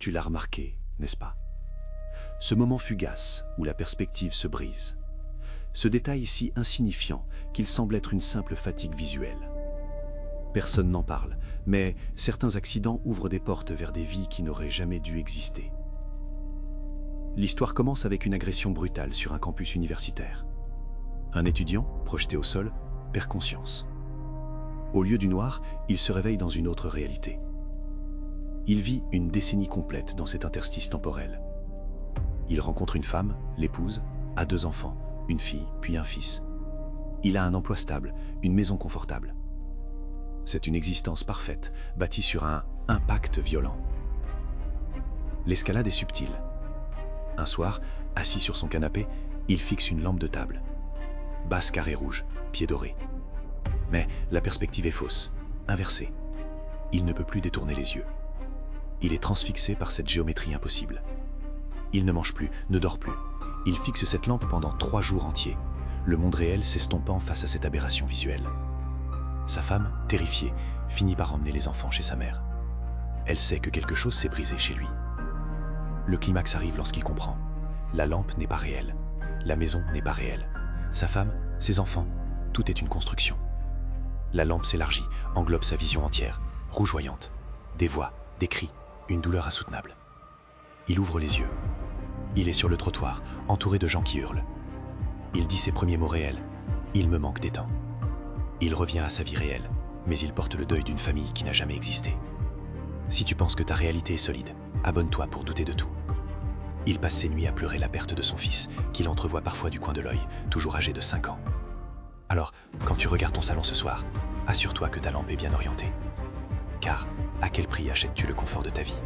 Tu l'as remarqué, n'est-ce pas? Ce moment fugace où la perspective se brise. Ce détail si insignifiant qu'il semble être une simple fatigue visuelle. Personne n'en parle, mais certains accidents ouvrent des portes vers des vies qui n'auraient jamais dû exister. L'histoire commence avec une agression brutale sur un campus universitaire. Un étudiant, projeté au sol, perd conscience. Au lieu du noir, il se réveille dans une autre réalité. Il vit une décennie complète dans cet interstice temporel. Il rencontre une femme, l'épouse, a 2 enfants, une fille puis un fils. Il a un emploi stable, une maison confortable. C'est une existence parfaite, bâtie sur un impact violent. L'escalade est subtile. Un soir, assis sur son canapé, il fixe une lampe de table. Base carrée rouge, pied doré. Mais la perspective est fausse, inversée. Il ne peut plus détourner les yeux. Il est transfixé par cette géométrie impossible. Il ne mange plus, ne dort plus. Il fixe cette lampe pendant 3 jours entiers, le monde réel s'estompant face à cette aberration visuelle. Sa femme, terrifiée, finit par emmener les enfants chez sa mère. Elle sait que quelque chose s'est brisé chez lui. Le climax arrive lorsqu'il comprend. La lampe n'est pas réelle. La maison n'est pas réelle. Sa femme, ses enfants, tout est une construction. La lampe s'élargit, englobe sa vision entière, rougeoyante. Des voix, des cris, une douleur insoutenable. Il ouvre les yeux. Il est sur le trottoir, entouré de gens qui hurlent. Il dit ses premiers mots réels. Il me manque des temps. Il revient à sa vie réelle, mais il porte le deuil d'une famille qui n'a jamais existé. Si tu penses que ta réalité est solide, abonne-toi pour douter de tout. Il passe ses nuits à pleurer la perte de son fils, qu'il entrevoit parfois du coin de l'œil, toujours âgé de 5 ans. Alors, quand tu regardes ton salon ce soir, assure-toi que ta lampe est bien orientée. Car, à quel prix achètes-tu le confort de ta vie ?